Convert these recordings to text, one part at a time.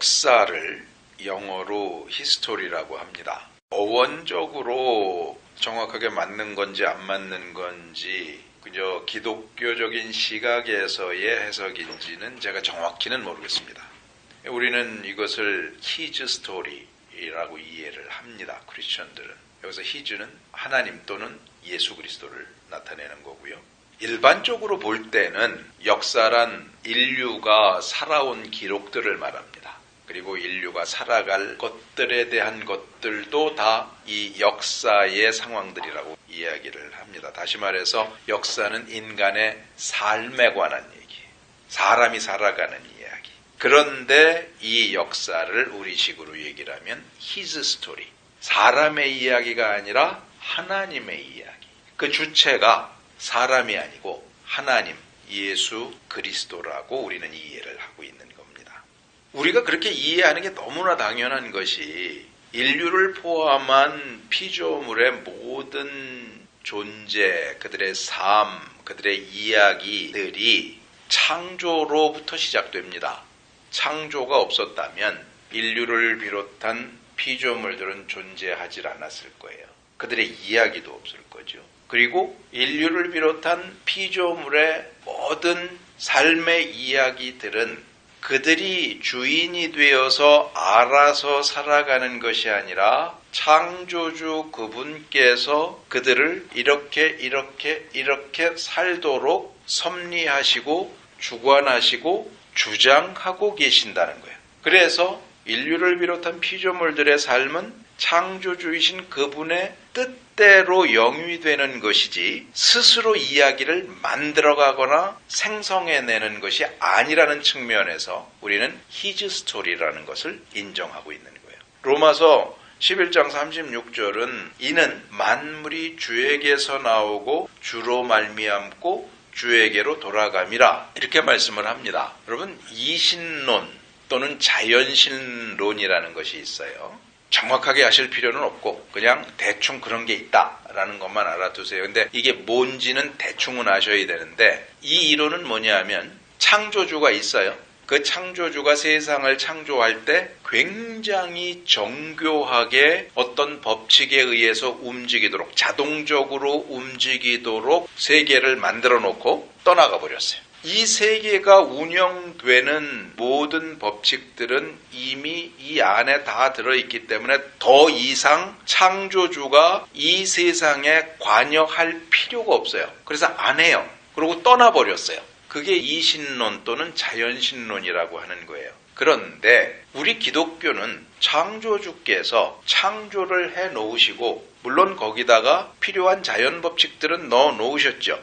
역사를 영어로 히스토리라고 합니다. 어원적으로 정확하게 맞는 건지 안 맞는 건지 그저 기독교적인 시각에서의 해석인지는 제가 정확히는 모르겠습니다. 우리는 이것을 히즈 스토리라고 이해를 합니다. 크리스천들은. 여기서 히즈는 하나님 또는 예수 그리스도를 나타내는 거고요. 일반적으로 볼 때는 역사란 인류가 살아온 기록들을 말합니다. 그리고 인류가 살아갈 것들에 대한 것들도 다 이 역사의 상황들이라고 이야기를 합니다. 다시 말해서 역사는 인간의 삶에 관한 얘기예요. 사람이 살아가는 이야기. 그런데 이 역사를 우리식으로 얘기를 하면 His story. 사람의 이야기가 아니라 하나님의 이야기. 그 주체가 사람이 아니고 하나님, 예수 그리스도라고 우리는 이해를 하고 있는 겁니다. 우리가 그렇게 이해하는 게 너무나 당연한 것이 인류를 포함한 피조물의 모든 존재, 그들의 삶, 그들의 이야기들이 창조로부터 시작됩니다. 창조가 없었다면 인류를 비롯한 피조물들은 존재하지 않았을 거예요. 그들의 이야기도 없을 거죠. 그리고 인류를 비롯한 피조물의 모든 삶의 이야기들은 그들이 주인이 되어서 알아서 살아가는 것이 아니라 창조주 그분께서 그들을 이렇게 살도록 섭리하시고 주관하시고 주장하고 계신다는 거예요. 그래서 인류를 비롯한 피조물들의 삶은 창조주이신 그분의 뜻대로 영위되는 것이지 스스로 이야기를 만들어가거나 생성해내는 것이 아니라는 측면에서 우리는 His story라는 것을 인정하고 있는 거예요. 로마서 11장 36절은 이는 만물이 주에게서 나오고 주로 말미암고 주에게로 돌아감이라 이렇게 말씀을 합니다. 여러분 이신론 또는 자연신론이라는 것이 있어요. 정확하게 아실 필요는 없고 그냥 대충 그런 게 있다라는 것만 알아두세요. 근데 이게 뭔지는 대충은 아셔야 되는데 이 이론은 뭐냐면 창조주가 있어요. 그 창조주가 세상을 창조할 때 굉장히 정교하게 어떤 법칙에 의해서 움직이도록 자동적으로 움직이도록 세계를 만들어 놓고 떠나가 버렸어요. 이 세계가 운영되는 모든 법칙들은 이미 이 안에 다 들어있기 때문에 더 이상 창조주가 이 세상에 관여할 필요가 없어요. 그래서 안 해요. 그리고 떠나버렸어요. 그게 이신론 또는 자연신론이라고 하는 거예요. 그런데 우리 기독교는 창조주께서 창조를 해 놓으시고 물론 거기다가 필요한 자연 법칙들은 넣어 놓으셨죠.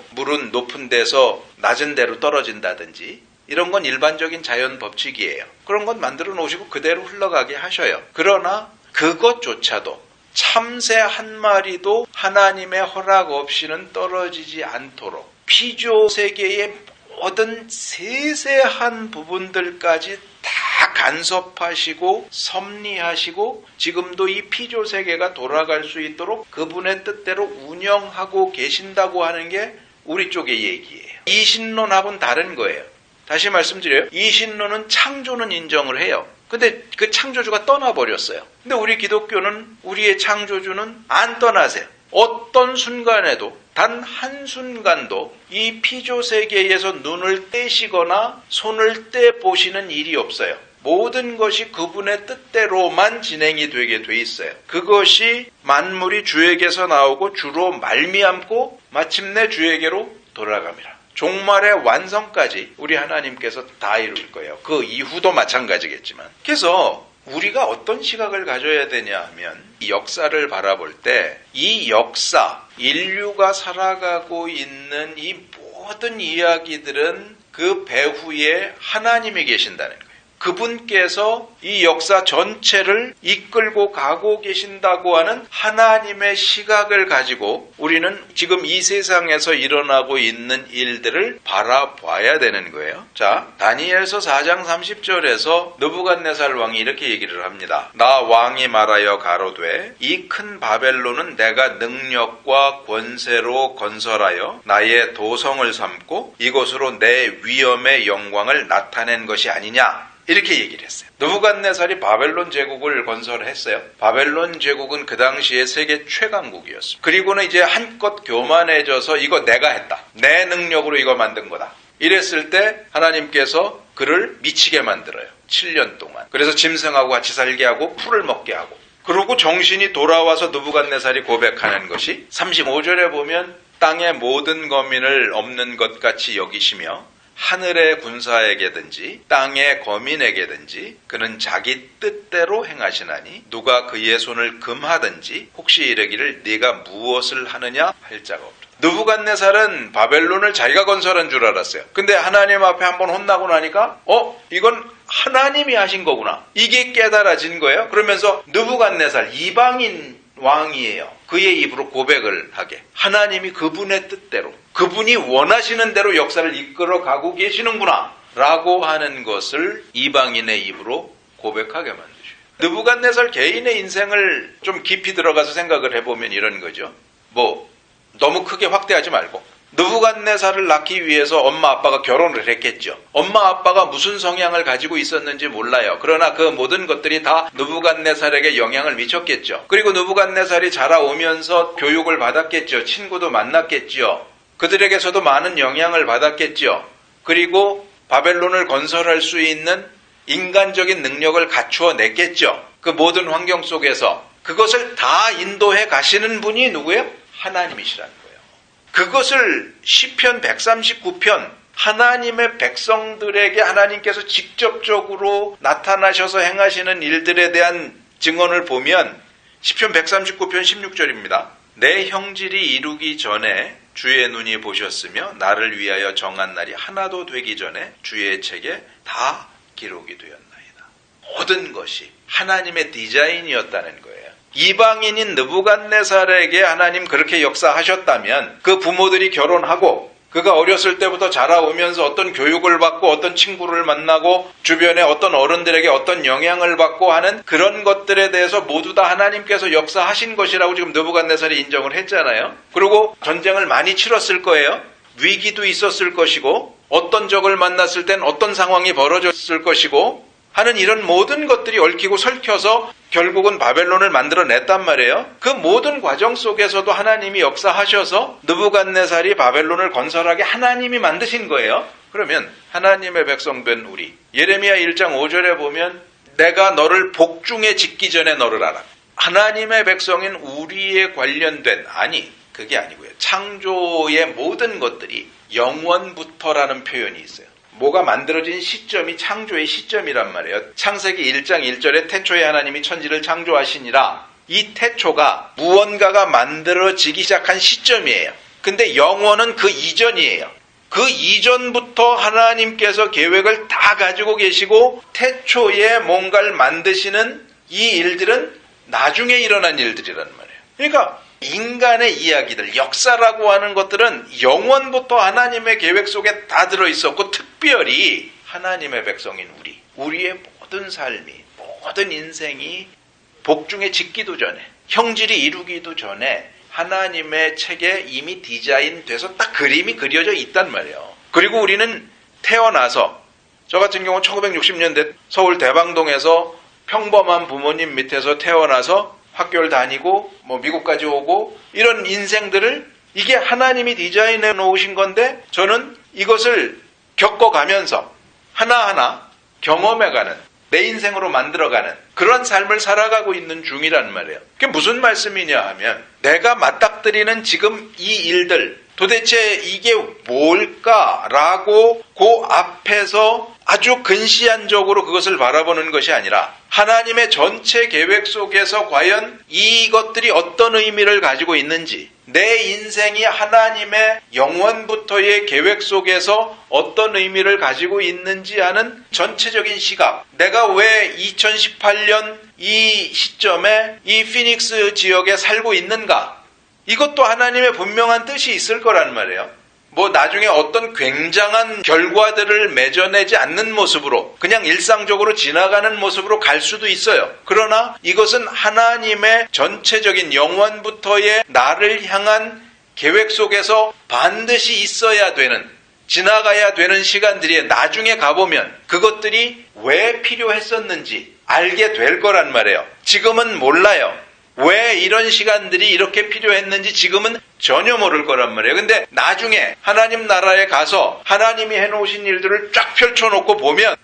물은 높은 데서 낮은 데로 떨어진다든지 이런 건 일반적인 자연 법칙이에요. 그런 건 만들어 놓으시고 그대로 흘러가게 하셔요. 그러나 그것조차도 참새 한 마리도 하나님의 허락 없이는 떨어지지 않도록 피조 세계의 모든 세세한 부분들까지 다 간섭하시고 섭리하시고 지금도 이 피조 세계가 돌아갈 수 있도록 그분의 뜻대로 운영하고 계신다고 하는 게 우리 쪽의 얘기예요. 이신론하고는 다른 거예요. 다시 말씀드려요. 이신론은 창조는 인정을 해요. 근데 그 창조주가 떠나버렸어요. 근데 우리 기독교는 우리의 창조주는 안 떠나세요. 어떤 순간에도 단 한순간도 이 피조세계에서 눈을 떼시거나 손을 떼보시는 일이 없어요. 모든 것이 그분의 뜻대로만 진행이 되게 돼 있어요. 그것이 만물이 주에게서 나오고 주로 말미암고 마침내 주에게로 돌아갑니다. 종말의 완성까지 우리 하나님께서 다 이룰 거예요. 그 이후도 마찬가지겠지만. 그래서 우리가 어떤 시각을 가져야 되냐 하면 이 역사를 바라볼 때 이 역사, 인류가 살아가고 있는 이 모든 이야기들은 그 배후에 하나님이 계신다는 거예요. 그분께서 이 역사 전체를 이끌고 가고 계신다고 하는 하나님의 시각을 가지고 우리는 지금 이 세상에서 일어나고 있는 일들을 바라봐야 되는 거예요. 자, 다니엘서 4장 30절에서 느부갓네살 왕이 이렇게 얘기를 합니다. 나 왕이 말하여 가로되 이 큰 바벨론은 내가 능력과 권세로 건설하여 나의 도성을 삼고 이곳으로 내 위엄의 영광을 나타낸 것이 아니냐. 이렇게 얘기를 했어요. 느부갓네살이 바벨론 제국을 건설했어요. 바벨론 제국은 그 당시에 세계 최강국이었습니다. 그리고는 이제 한껏 교만해져서 이거 내가 했다. 내 능력으로 이거 만든 거다. 이랬을 때 하나님께서 그를 미치게 만들어요. 7년 동안. 그래서 짐승하고 같이 살게 하고 풀을 먹게 하고. 그리고 정신이 돌아와서 느부갓네살이 고백하는 것이 35절에 보면 땅의 모든 거민을 없는 것 같이 여기시며 하늘의 군사에게든지 땅의 거민에게든지 그는 자기 뜻대로 행하시나니 누가 그의 손을 금하든지 혹시 이르기를 네가 무엇을 하느냐 할 자가 없다. 느부갓네살은 바벨론을 자기가 건설한 줄 알았어요. 근데 하나님 앞에 한번 혼나고 나니까 이건 하나님이 하신 거구나. 이게 깨달아진 거예요. 그러면서 느부갓네살 이방인 왕이에요. 그의 입으로 고백을 하게. 하나님이 그분의 뜻대로 그분이 원하시는 대로 역사를 이끌어 가고 계시는구나 라고 하는 것을 이방인의 입으로 고백하게 만드셔요. 느부갓네살 개인의 인생을 좀 깊이 들어가서 생각을 해보면 이런 거죠. 너무 크게 확대하지 말고 느부갓네살을 낳기 위해서 엄마 아빠가 결혼을 했겠죠. 엄마 아빠가 무슨 성향을 가지고 있었는지 몰라요. 그러나 그 모든 것들이 다 느부갓네살에게 영향을 미쳤겠죠. 그리고 느부갓네살이 자라오면서 교육을 받았겠죠. 친구도 만났겠죠. 그들에게서도 많은 영향을 받았겠죠. 그리고 바벨론을 건설할 수 있는 인간적인 능력을 갖추어 냈겠죠. 그 모든 환경 속에서 그것을 다 인도해 가시는 분이 누구예요? 하나님이시라는 거예요. 그것을 시편 139편 하나님의 백성들에게 하나님께서 직접적으로 나타나셔서 행하시는 일들에 대한 증언을 보면 시편 139편 16절입니다. 내 형질이 이루기 전에 주의 눈이 보셨으며 나를 위하여 정한 날이 하나도 되기 전에 주의 책에 다 기록이 되었나이다. 모든 것이 하나님의 디자인이었다는 거예요. 이방인인 느부갓네살에게 하나님 그렇게 역사하셨다면 그 부모들이 결혼하고 그가 어렸을 때부터 자라오면서 어떤 교육을 받고 어떤 친구를 만나고 주변에 어떤 어른들에게 어떤 영향을 받고 하는 그런 것들에 대해서 모두 다 하나님께서 역사하신 것이라고 지금 느부갓네살이 인정을 했잖아요. 그리고 전쟁을 많이 치렀을 거예요. 위기도 있었을 것이고 어떤 적을 만났을 땐 어떤 상황이 벌어졌을 것이고 하는 이런 모든 것들이 얽히고 설켜서 결국은 바벨론을 만들어냈단 말이에요. 그 모든 과정 속에서도 하나님이 역사하셔서 느부갓네살이 바벨론을 건설하게 하나님이 만드신 거예요. 그러면 하나님의 백성된 우리 예레미야 1장 5절에 보면 내가 너를 복중에 짓기 전에 너를 알아. 하나님의 백성인 우리에 관련된 그게 아니고요. 창조의 모든 것들이 영원부터라는 표현이 있어요. 뭐가 만들어진 시점이 창조의 시점이란 말이에요. 창세기 1장 1절에 태초에 하나님이 천지를 창조하시니라. 이 태초가 무언가가 만들어지기 시작한 시점이에요. 근데 영원은 그 이전이에요. 그 이전부터 하나님께서 계획을 다 가지고 계시고 태초에 뭔가를 만드시는 이 일들은 나중에 일어난 일들이란 말이에요. 그러니까 인간의 이야기들, 역사라고 하는 것들은 영원부터 하나님의 계획 속에 다 들어있었고 특별히 하나님의 백성인 우리의 모든 삶이, 모든 인생이 복중에 짓기도 전에, 형질이 이루기도 전에 하나님의 책에 이미 디자인돼서 딱 그림이 그려져 있단 말이에요. 그리고 우리는 태어나서 저 같은 경우 1960년대 서울 대방동에서 평범한 부모님 밑에서 태어나서 학교를 다니고 미국까지 오고 이런 인생들을 이게 하나님이 디자인해 놓으신 건데 저는 이것을 겪어가면서 하나하나 경험해가는 내 인생으로 만들어가는 그런 삶을 살아가고 있는 중이란 말이에요. 그게 무슨 말씀이냐 하면 내가 맞닥뜨리는 지금 이 일들 도대체 이게 뭘까라고 그 앞에서 아주 근시안적으로 그것을 바라보는 것이 아니라 하나님의 전체 계획 속에서 과연 이것들이 어떤 의미를 가지고 있는지 내 인생이 하나님의 영원부터의 계획 속에서 어떤 의미를 가지고 있는지 하는 전체적인 시각, 내가 왜 2018년 이 시점에 이 피닉스 지역에 살고 있는가, 이것도 하나님의 분명한 뜻이 있을 거란 말이에요. 나중에 어떤 굉장한 결과들을 맺어내지 않는 모습으로 그냥 일상적으로 지나가는 모습으로 갈 수도 있어요. 그러나 이것은 하나님의 전체적인 영원부터의 나를 향한 계획 속에서 반드시 있어야 되는 지나가야 되는 시간들이 나중에 가보면 그것들이 왜 필요했었는지 알게 될 거란 말이에요. 지금은 몰라요. 왜 이런 시간들이 이렇게 필요했는지 지금은 전혀 모를 거란 말이에요. 근데 나중에 하나님 나라에 가서 하나님이 해놓으신 일들을 쫙 펼쳐놓고 보면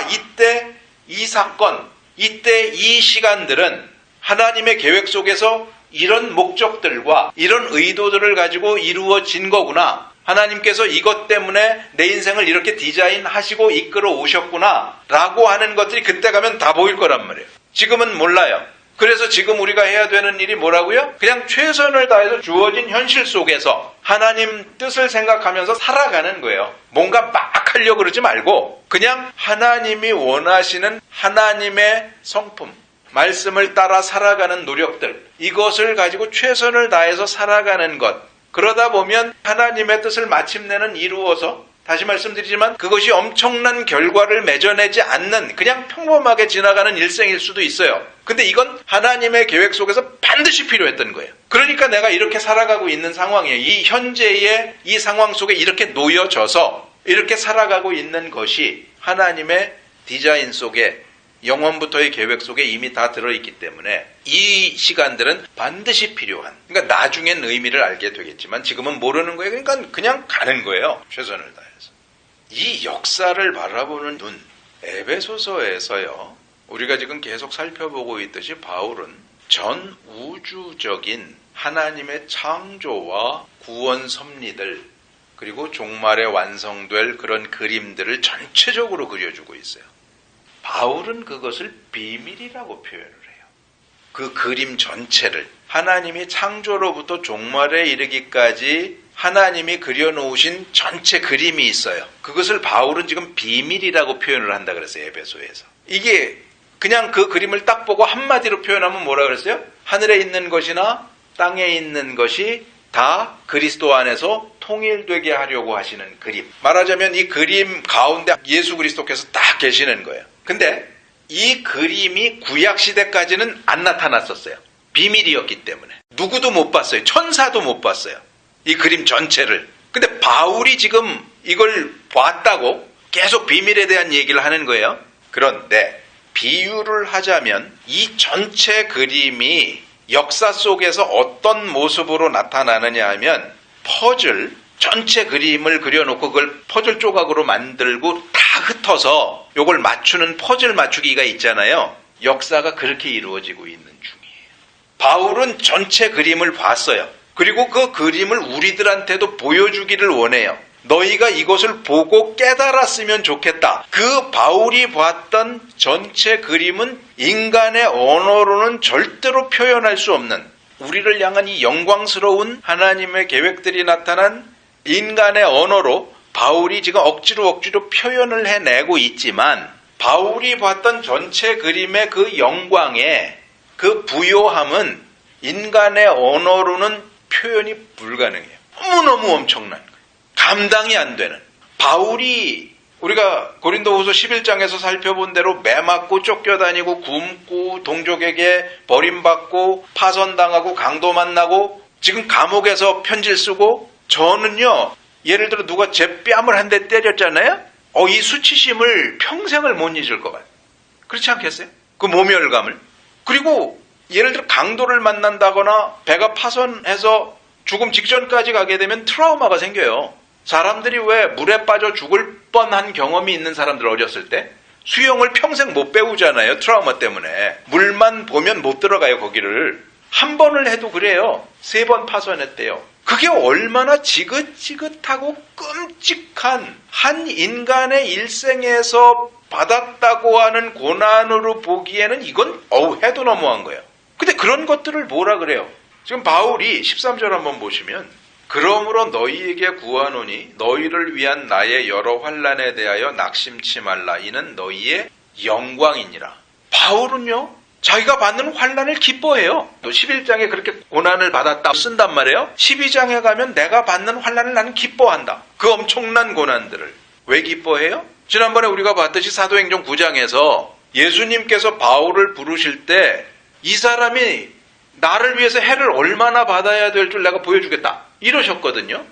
이때 이 사건, 이때 이 시간들은 하나님의 계획 속에서 이런 목적들과 이런 의도들을 가지고 이루어진 거구나. 하나님께서 이것 때문에 내 인생을 이렇게 디자인하시고 이끌어 오셨구나 라고 하는 것들이 그때 가면 다 보일 거란 말이에요. 지금은 몰라요. 그래서 지금 우리가 해야 되는 일이 뭐라고요? 그냥 최선을 다해서 주어진 현실 속에서 하나님 뜻을 생각하면서 살아가는 거예요. 뭔가 막 하려고 그러지 말고 그냥 하나님이 원하시는 하나님의 성품, 말씀을 따라 살아가는 노력들, 이것을 가지고 최선을 다해서 살아가는 것. 그러다 보면 하나님의 뜻을 마침내는 이루어서, 다시 말씀드리지만 그것이 엄청난 결과를 맺어내지 않는 그냥 평범하게 지나가는 일생일 수도 있어요. 근데 이건 하나님의 계획 속에서 반드시 필요했던 거예요. 그러니까 내가 이렇게 살아가고 있는 상황이에요. 이 현재의 이 상황 속에 이렇게 놓여져서 이렇게 살아가고 있는 것이 하나님의 디자인 속에, 영원부터의 계획 속에 이미 다 들어있기 때문에 이 시간들은 반드시 필요한, 그러니까 나중엔 의미를 알게 되겠지만 지금은 모르는 거예요. 그러니까 그냥 가는 거예요. 최선을 다해서. 이 역사를 바라보는 눈, 에베소서에서요, 우리가 지금 계속 살펴보고 있듯이 바울은 전 우주적인 하나님의 창조와 구원 섭리들, 그리고 종말에 완성될 그런 그림들을 전체적으로 그려주고 있어요. 바울은 그것을 비밀이라고 표현을 해요. 그 그림 전체를, 하나님이 창조로부터 종말에 이르기까지 하나님이 그려놓으신 전체 그림이 있어요. 그것을 바울은 지금 비밀이라고 표현을 한다 그랬어요. 에베소에서. 이게 그냥 그 그림을 딱 보고 한마디로 표현하면 뭐라 그랬어요? 하늘에 있는 것이나 땅에 있는 것이 다 그리스도 안에서 통일되게 하려고 하시는 그림. 말하자면 이 그림 가운데 예수 그리스도께서 딱 계시는 거예요. 근데 이 그림이 구약시대까지는 안 나타났었어요. 비밀이었기 때문에. 누구도 못 봤어요. 천사도 못 봤어요. 이 그림 전체를. 근데 바울이 지금 이걸 봤다고 계속 비밀에 대한 얘기를 하는 거예요. 그런데 비유를 하자면 이 전체 그림이 역사 속에서 어떤 모습으로 나타나느냐 하면 퍼즐, 전체 그림을 그려놓고 그걸 퍼즐 조각으로 만들고 다 흩어서 요걸 맞추는 퍼즐 맞추기가 있잖아요. 역사가 그렇게 이루어지고 있는 중이에요. 바울은 전체 그림을 봤어요. 그리고 그 그림을 우리들한테도 보여주기를 원해요. 너희가 이것을 보고 깨달았으면 좋겠다. 그 바울이 봤던 전체 그림은 인간의 언어로는 절대로 표현할 수 없는, 우리를 향한 이 영광스러운 하나님의 계획들이 나타난 인간의 언어로 바울이 지금 억지로 표현을 해내고 있지만, 바울이 봤던 전체 그림의 그 영광의 그 부요함은 인간의 언어로는 표현이 불가능해요. 너무너무 엄청난 거예요. 감당이 안 되는. 바울이 우리가 고린도후서 11장에서 살펴본 대로 매 맞고 쫓겨다니고 굶고 동족에게 버림받고 파선당하고 강도 만나고 지금 감옥에서 편지를 쓰고, 저는요, 예를 들어 누가 제 뺨을 한 대 때렸잖아요. 이 수치심을 평생을 못 잊을 것 같아요. 그렇지 않겠어요? 그 모멸감을. 그리고 예를 들어 강도를 만난다거나 배가 파손해서 죽음 직전까지 가게 되면 트라우마가 생겨요. 사람들이 왜 물에 빠져 죽을 뻔한 경험이 있는 사람들, 어렸을 때 수영을 평생 못 배우잖아요. 트라우마 때문에. 물만 보면 못 들어가요. 거기를. 한 번을 해도 그래요. 3번 파손했대요. 그게 얼마나 지긋지긋하고 끔찍한, 한 인간의 일생에서 받았다고 하는 고난으로 보기에는 이건 해도 너무한 거예요. 근데 그런 것들을 뭐라 그래요? 지금 바울이 13절 한번 보시면, 그러므로 너희에게 구하노니 너희를 위한 나의 여러 환난에 대하여 낙심치 말라. 이는 너희의 영광이니라. 바울은요, 자기가 받는 환난을 기뻐해요. 또 11장에 그렇게 고난을 받았다 쓴단 말이에요. 12장에 가면 내가 받는 환난을 나는 기뻐한다. 그 엄청난 고난들을. 왜 기뻐해요? 지난번에 우리가 봤듯이 사도행전 9장에서 예수님께서 바울을 부르실 때 이 사람이 나를 위해서 해를 얼마나 받아야 될 줄 내가 보여주겠다 이러셨거든요.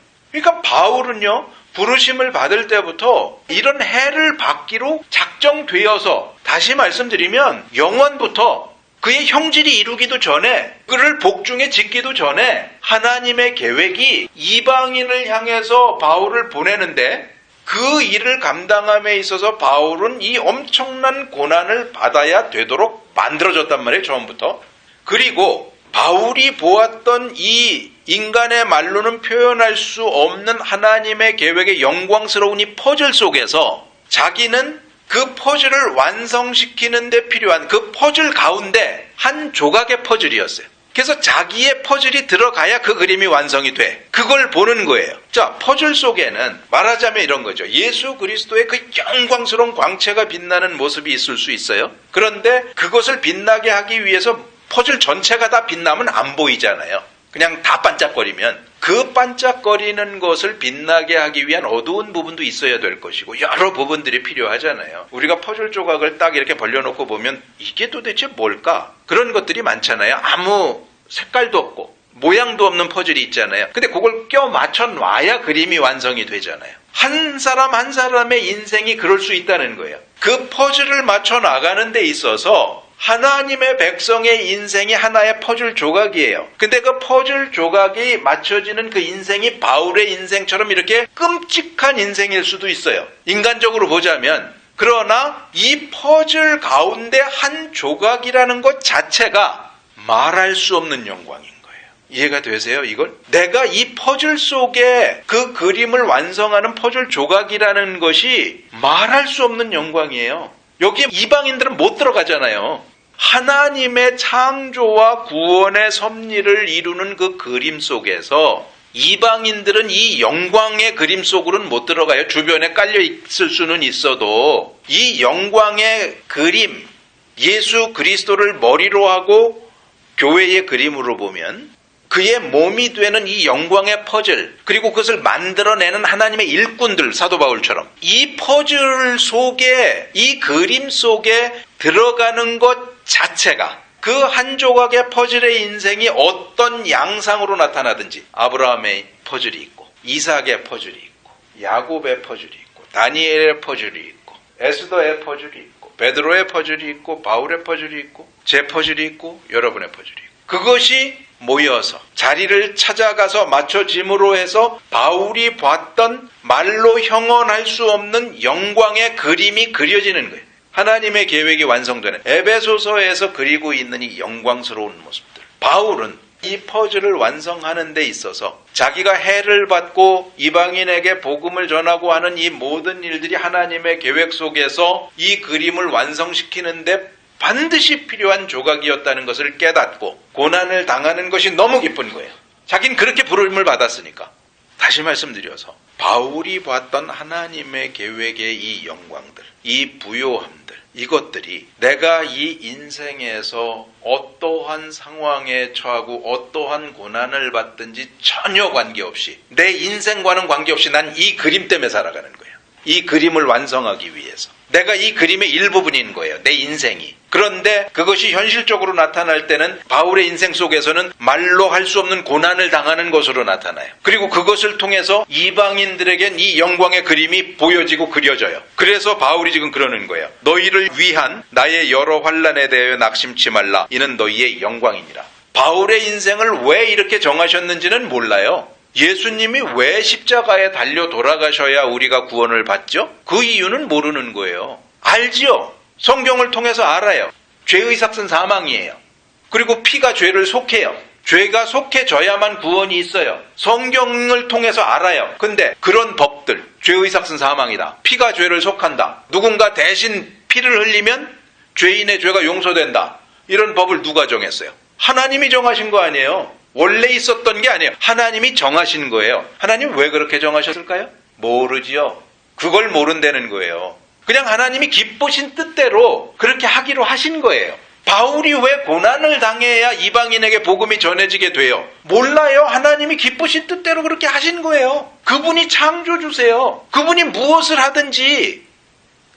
그러니까 바울은요, 부르심을 받을 때부터 이런 해를 받기로 작정되어서, 다시 말씀드리면 영원부터 그의 형질이 이루기도 전에, 그를 복중에 짓기도 전에 하나님의 계획이 이방인을 향해서 바울을 보내는데, 그 일을 감당함에 있어서 바울은 이 엄청난 고난을 받아야 되도록 만들어졌단 말이에요, 처음부터. 그리고 바울이 보았던 이 인간의 말로는 표현할 수 없는 하나님의 계획의 영광스러운 이 퍼즐 속에서 자기는 그 퍼즐을 완성시키는 데 필요한 그 퍼즐 가운데 한 조각의 퍼즐이었어요. 그래서 자기의 퍼즐이 들어가야 그 그림이 완성이 돼. 그걸 보는 거예요. 자, 퍼즐 속에는 말하자면 이런 거죠. 예수 그리스도의 그 영광스러운 광채가 빛나는 모습이 있을 수 있어요. 그런데 그것을 빛나게 하기 위해서 퍼즐 전체가 다 빛나면 안 보이잖아요. 그냥 다 반짝거리면. 그 반짝거리는 것을 빛나게 하기 위한 어두운 부분도 있어야 될 것이고 여러 부분들이 필요하잖아요. 우리가 퍼즐 조각을 딱 이렇게 벌려놓고 보면 이게 도대체 뭘까? 그런 것들이 많잖아요. 아무 색깔도 없고 모양도 없는 퍼즐이 있잖아요. 근데 그걸 껴 맞춰 놔야 그림이 완성이 되잖아요. 한 사람 한 사람의 인생이 그럴 수 있다는 거예요. 그 퍼즐을 맞춰 나가는 데 있어서 하나님의 백성의 인생이 하나의 퍼즐 조각이에요. 근데 그 퍼즐 조각이 맞춰지는 그 인생이 바울의 인생처럼 이렇게 끔찍한 인생일 수도 있어요. 인간적으로 보자면. 그러나 이 퍼즐 가운데 한 조각이라는 것 자체가 말할 수 없는 영광인 거예요. 이해가 되세요, 이걸? 내가 이 퍼즐 속에 그 그림을 완성하는 퍼즐 조각이라는 것이 말할 수 없는 영광이에요. 여기에 이방인들은 못 들어가잖아요. 하나님의 창조와 구원의 섭리를 이루는 그 그림 속에서 이방인들은 이 영광의 그림 속으로는 못 들어가요. 주변에 깔려 있을 수는 있어도 이 영광의 그림, 예수 그리스도를 머리로 하고 교회의 그림으로 보면 그의 몸이 되는 이 영광의 퍼즐, 그리고 그것을 만들어내는 하나님의 일꾼들, 사도 바울처럼 이 퍼즐 속에, 이 그림 속에 들어가는 것 자체가 그 한 조각의 퍼즐의 인생이 어떤 양상으로 나타나든지, 아브라함의 퍼즐이 있고 이삭의 퍼즐이 있고 야곱의 퍼즐이 있고 다니엘의 퍼즐이 있고 에스더의 퍼즐이 있고 베드로의 퍼즐이 있고 바울의 퍼즐이 있고 제 퍼즐이 있고 여러분의 퍼즐이 있고, 그것이 모여서 자리를 찾아가서 맞춰짐으로 해서 바울이 봤던 말로 형언할 수 없는 영광의 그림이 그려지는 거예요. 하나님의 계획이 완성되는 에베소서에서 그리고 있는 이 영광스러운 모습들. 바울은 이 퍼즐을 완성하는 데 있어서 자기가 해를 받고 이방인에게 복음을 전하고 하는 이 모든 일들이 하나님의 계획 속에서 이 그림을 완성시키는데 반드시 필요한 조각이었다는 것을 깨닫고 고난을 당하는 것이 너무 기쁜 거예요. 자기는 그렇게 부름을 받았으니까. 다시 말씀드려서 바울이 봤던 하나님의 계획의 이 영광들, 이 부요함들, 이것들이 내가 이 인생에서 어떠한 상황에 처하고 어떠한 고난을 받든지 전혀 관계없이, 내 인생과는 관계없이 난 이 그림 때문에 살아가는 거예요. 이 그림을 완성하기 위해서. 내가 이 그림의 일부분인 거예요. 내 인생이. 그런데 그것이 현실적으로 나타날 때는 바울의 인생 속에서는 말로 할 수 없는 고난을 당하는 것으로 나타나요. 그리고 그것을 통해서 이방인들에겐 이 영광의 그림이 보여지고 그려져요. 그래서 바울이 지금 그러는 거예요. 너희를 위한 나의 여러 환난에 대하여 낙심치 말라. 이는 너희의 영광이니라. 바울의 인생을 왜 이렇게 정하셨는지는 몰라요. 예수님이 왜 십자가에 달려 돌아가셔야 우리가 구원을 받죠? 그 이유는 모르는 거예요. 알지요? 성경을 통해서 알아요. 죄의 삭은 사망이에요. 그리고 피가 죄를 속해요. 죄가 속해져야만 구원이 있어요. 성경을 통해서 알아요. 근데 그런 법들, 죄의 삭은 사망이다, 피가 죄를 속한다, 누군가 대신 피를 흘리면 죄인의 죄가 용서된다, 이런 법을 누가 정했어요? 하나님이 정하신 거 아니에요. 원래 있었던 게 아니에요. 하나님이 정하신 거예요. 하나님 왜 그렇게 정하셨을까요? 모르지요. 그걸 모른다는 거예요. 그냥 하나님이 기쁘신 뜻대로 그렇게 하기로 하신 거예요. 바울이 왜 고난을 당해야 이방인에게 복음이 전해지게 돼요? 몰라요. 하나님이 기쁘신 뜻대로 그렇게 하신 거예요. 그분이 창조주세요. 그분이 무엇을 하든지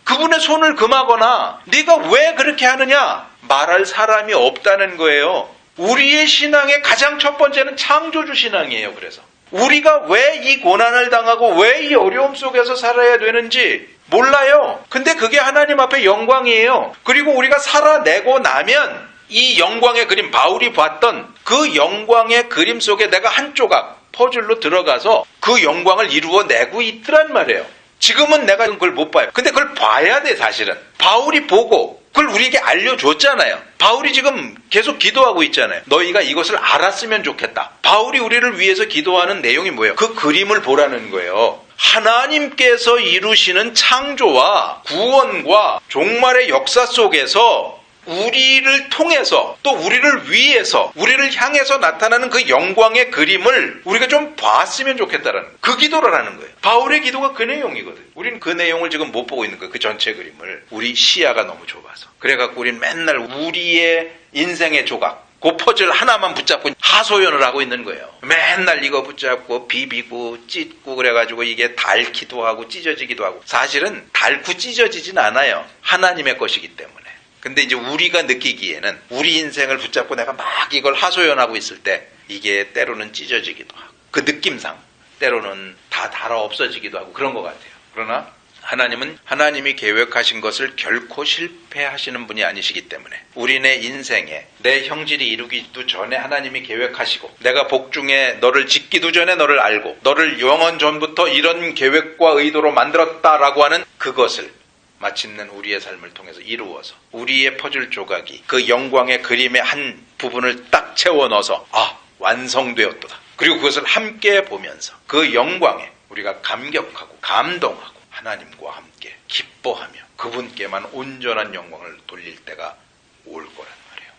그분의 손을 금하거나 네가 왜 그렇게 하느냐 말할 사람이 없다는 거예요. 우리의 신앙의 가장 첫 번째는 창조주 신앙이에요. 그래서 우리가 왜 이 고난을 당하고 왜 이 어려움 속에서 살아야 되는지 몰라요. 근데 그게 하나님 앞에 영광이에요. 그리고 우리가 살아내고 나면 이 영광의 그림, 바울이 봤던 그 영광의 그림 속에 내가 한 조각 퍼즐로 들어가서 그 영광을 이루어내고 있더란 말이에요. 지금은 내가 그걸 못 봐요. 근데 그걸 봐야 돼, 사실은. 바울이 보고 그걸 우리에게 알려줬잖아요. 바울이 지금 계속 기도하고 있잖아요. 너희가 이것을 알았으면 좋겠다. 바울이 우리를 위해서 기도하는 내용이 뭐예요? 그 그림을 보라는 거예요. 하나님께서 이루시는 창조와 구원과 종말의 역사 속에서 우리를 통해서 또 우리를 위해서 우리를 향해서 나타나는 그 영광의 그림을 우리가 좀 봤으면 좋겠다라는 그 기도를 하는 거예요. 바울의 기도가 그 내용이거든. 우리는 그 내용을 지금 못 보고 있는 거예요. 그 전체 그림을. 우리 시야가 너무 좁아서. 그래갖고 우리는 맨날 우리의 인생의 조각, 그 퍼즐 하나만 붙잡고 하소연을 하고 있는 거예요. 맨날 이거 붙잡고 비비고 찢고 그래가지고 이게 닳기도 하고 찢어지기도 하고. 사실은 닳고 찢어지진 않아요. 하나님의 것이기 때문에. 근데 이제 우리가 느끼기에는 우리 인생을 붙잡고 내가 막 이걸 하소연하고 있을 때 이게 때로는 찢어지기도 하고 그 느낌상 때로는 다 닳아 없어지기도 하고 그런 것 같아요. 그러나 하나님은 하나님이 계획하신 것을 결코 실패하시는 분이 아니시기 때문에 우리네 인생에 내 형질이 이루기도 전에 하나님이 계획하시고 내가 복중에 너를 짓기도 전에 너를 알고 너를 영원 전부터 이런 계획과 의도로 만들었다라고 하는 그것을 마침내 우리의 삶을 통해서 이루어서 우리의 퍼즐 조각이 그 영광의 그림의 한 부분을 딱 채워 넣어서 완성되었도다. 그리고 그것을 함께 보면서 그 영광에 우리가 감격하고 감동하고 하나님과 함께 기뻐하며 그분께만 온전한 영광을 돌릴 때가 올 거란 말이에요.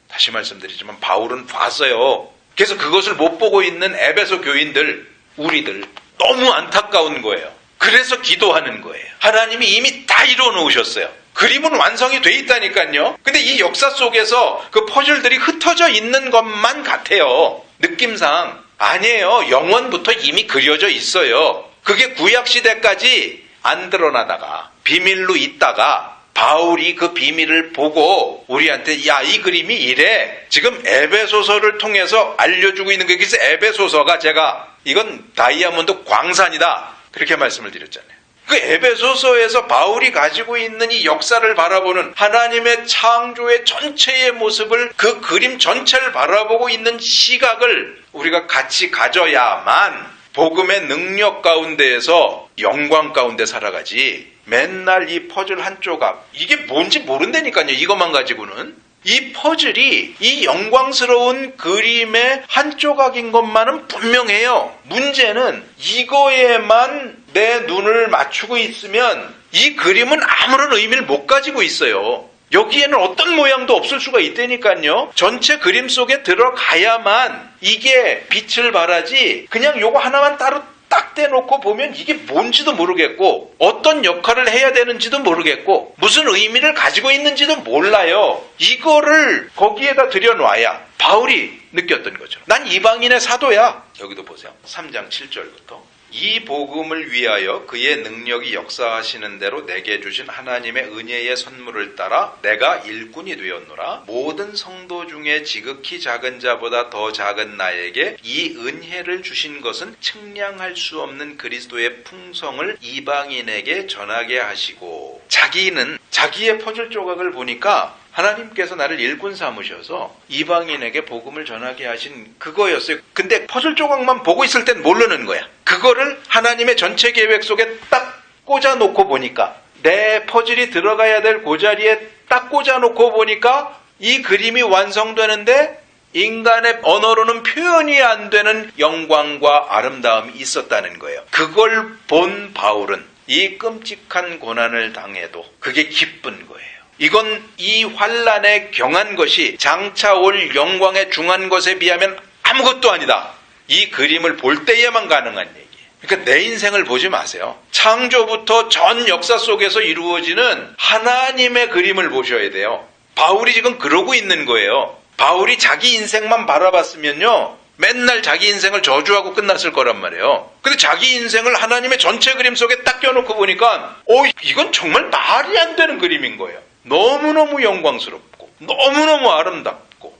다시 말씀드리지만 바울은 봤어요. 그래서 그것을 못 보고 있는 에베소 교인들, 우리들 너무 안타까운 거예요. 그래서 기도하는 거예요. 하나님이 이미 다 이루어 놓으셨어요. 그림은 완성이 돼 있다니까요. 근데 이 역사 속에서 그 퍼즐들이 흩어져 있는 것만 같아요. 느낌상. 아니에요. 영원부터 이미 그려져 있어요. 그게 구약시대까지 안 드러나다가 비밀로 있다가 바울이 그 비밀을 보고 우리한테 야, 이 그림이 이래. 지금 에베소서를 통해서 알려주고 있는 거예요. 그래서 에베소서가 제가 이건 다이아몬드 광산이다. 그렇게 말씀을 드렸잖아요. 그 에베소서에서 바울이 가지고 있는 이 역사를 바라보는 하나님의 창조의 전체의 모습을 그 그림 전체를 바라보고 있는 시각을 우리가 같이 가져야만 복음의 능력 가운데에서 영광 가운데 살아가지 맨날 이 퍼즐 한 조각 이게 뭔지 모른다니까요. 이것만 가지고는. 이 퍼즐이 이 영광스러운 그림의 한 조각인 것만은 분명해요. 문제는 이거에만 내 눈을 맞추고 있으면 이 그림은 아무런 의미를 못 가지고 있어요. 여기에는 어떤 모양도 없을 수가 있다니까요. 전체 그림 속에 들어가야만 이게 빛을 발하지 그냥 요거 하나만 따로 딱 떼놓고 보면 이게 뭔지도 모르겠고 어떤 역할을 해야 되는지도 모르겠고 무슨 의미를 가지고 있는지도 몰라요. 이거를 거기에다 들여놔야 바울이 느꼈던 거죠. 난 이방인의 사도야. 여기도 보세요. 3장 7절부터 이 복음을 위하여 그의 능력이 역사하시는 대로 내게 주신 하나님의 은혜의 선물을 따라 내가 일꾼이 되었노라. 모든 성도 중에 지극히 작은 자보다 더 작은 나에게 이 은혜를 주신 것은 측량할 수 없는 그리스도의 풍성을 이방인에게 전하게 하시고 자기는 자기의 퍼즐 조각을 보니까 하나님께서 나를 일꾼 삼으셔서 이방인에게 복음을 전하게 하신 그거였어요. 근데 퍼즐 조각만 보고 있을 땐 모르는 거야. 그거를 하나님의 전체 계획 속에 딱 꽂아놓고 보니까 내 퍼즐이 들어가야 될 그 자리에 딱 꽂아놓고 보니까 이 그림이 완성되는데 인간의 언어로는 표현이 안 되는 영광과 아름다움이 있었다는 거예요. 그걸 본 바울은 이 끔찍한 고난을 당해도 그게 기쁜 거예요. 이건 이 환난에 경한 것이 장차 올 영광에 중한 것에 비하면 아무것도 아니다. 이 그림을 볼 때에만 가능한 얘기예요. 그러니까 내 인생을 보지 마세요. 창조부터 전 역사 속에서 이루어지는 하나님의 그림을 보셔야 돼요. 바울이 지금 그러고 있는 거예요. 바울이 자기 인생만 바라봤으면요 맨날 자기 인생을 저주하고 끝났을 거란 말이에요. 근데 자기 인생을 하나님의 전체 그림 속에 딱 껴놓고 보니까 이건 정말 말이 안 되는 그림인 거예요. 너무너무 영광스럽고 너무너무 아름답고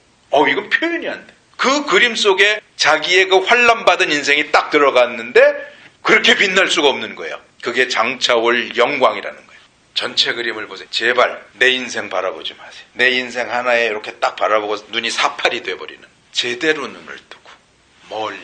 이건 표현이 안 돼. 그 그림 속에 자기의 그 환난받은 인생이 딱 들어갔는데 그렇게 빛날 수가 없는 거예요. 그게 장차 올 영광이라는 거예요. 전체 그림을 보세요. 제발 내 인생 바라보지 마세요. 내 인생 하나에 이렇게 딱 바라보고 눈이 사팔이 돼버리는, 제대로 눈을 뜨고 멀리,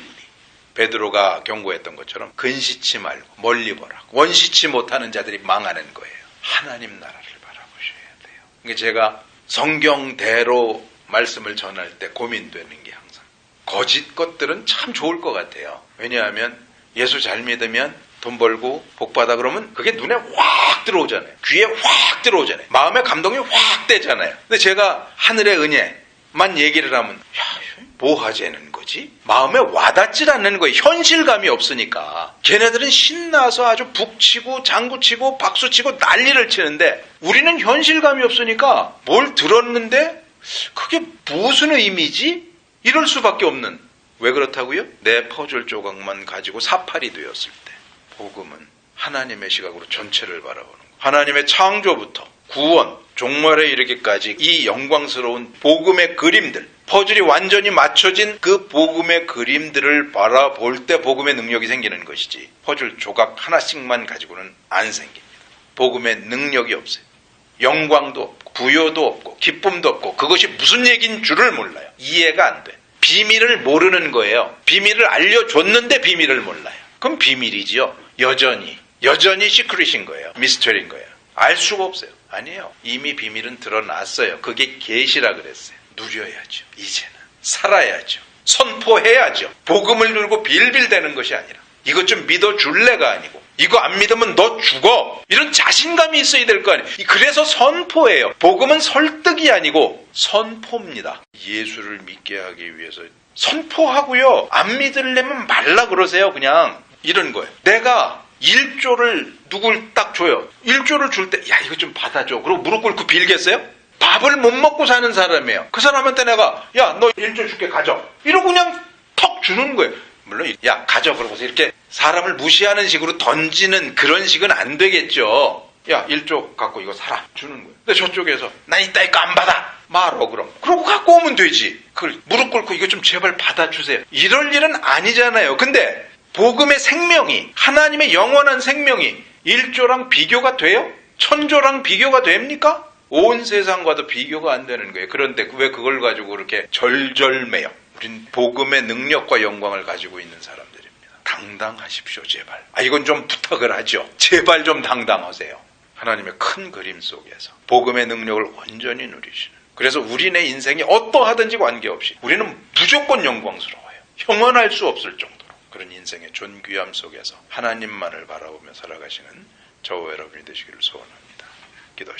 베드로가 경고했던 것처럼 근시치 말고 멀리 보라고. 원시치 못하는 자들이 망하는 거예요. 하나님 나라를 바라보셔야 돼요. 그러니까 제가 성경대로 말씀을 전할 때 고민되는 게 항상 거짓 것들은 참 좋을 것 같아요. 왜냐하면 예수 잘 믿으면 돈 벌고 복 받아 그러면 그게 눈에 확 들어오잖아요. 귀에 확 들어오잖아요. 마음에 감동이 확 되잖아요. 근데 제가 하늘의 은혜만 얘기를 하면 뭐 하자는 거지? 마음에 와닿질 않는 거예요. 현실감이 없으니까. 걔네들은 신나서 아주 북치고 장구치고 박수치고 난리를 치는데 우리는 현실감이 없으니까 뭘 들었는데 그게 무슨 의미지? 이럴 수밖에 없는. 왜 그렇다고요? 내 퍼즐 조각만 가지고 사팔이 되었을 때 복음은 하나님의 시각으로 전체를 바라보는 거예요. 하나님의 창조부터 구원, 종말에 이르기까지 이 영광스러운 복음의 그림들, 퍼즐이 완전히 맞춰진 그 복음의 그림들을 바라볼 때 복음의 능력이 생기는 것이지 퍼즐 조각 하나씩만 가지고는 안 생깁니다. 복음의 능력이 없어요. 영광도 없고 부여도 없고 기쁨도 없고 그것이 무슨 얘기인 줄을 몰라요. 이해가 안 돼. 비밀을 모르는 거예요. 비밀을 알려줬는데 비밀을 몰라요. 그럼 비밀이지요. 여전히 시크릿인 거예요. 미스터리인 거예요. 알 수가 없어요. 아니에요. 이미 비밀은 드러났어요. 그게 계시라 그랬어요. 누려야죠. 이제는 살아야죠. 선포해야죠. 복음을 들고 빌빌대는 것이 아니라 이것 좀 믿어줄래가 아니고 이거 안 믿으면 너 죽어. 이런 자신감이 있어야 될 거 아니에요. 그래서 선포예요. 복음은 설득이 아니고 선포입니다. 예수를 믿게 하기 위해서 선포하고요. 안 믿으려면 말라 그러세요. 그냥 이런 거예요. 내가 1조를 누굴 딱 줘요. 1조를 줄 때 야 이거 좀 받아줘. 그리고 무릎 꿇고 빌겠어요? 밥을 못 먹고 사는 사람이에요. 그 사람한테 내가 야 너 1조 줄게 가져. 이러고 그냥 턱 주는 거예요. 물론 야 가져 그러고서 이렇게 사람을 무시하는 식으로 던지는 그런 식은 안 되겠죠. 야 1조 갖고 이거 사라 주는 거예요. 근데 저쪽에서 나 이따 이거 안 받아. 말어 그럼. 그러고 갖고 오면 되지. 그걸 무릎 꿇고 이거 좀 제발 받아주세요. 이럴 일은 아니잖아요. 근데 복음의 생명이 하나님의 영원한 생명이 1조랑 비교가 돼요? 1000조랑 비교가 됩니까? 온 세상과도 비교가 안 되는 거예요. 그런데 왜 그걸 가지고 그렇게 절절매요? 우린 복음의 능력과 영광을 가지고 있는 사람들입니다. 당당하십시오 제발. 이건 좀 부탁을 하죠. 제발 좀 당당하세요. 하나님의 큰 그림 속에서 복음의 능력을 온전히 누리시는. 그래서 우리네 인생이 어떠하든지 관계없이 우리는 무조건 영광스러워요. 형언할 수 없을 정도로 그런 인생의 존귀함 속에서 하나님만을 바라보며 살아가시는 저와 여러분이 되시기를 소원합니다.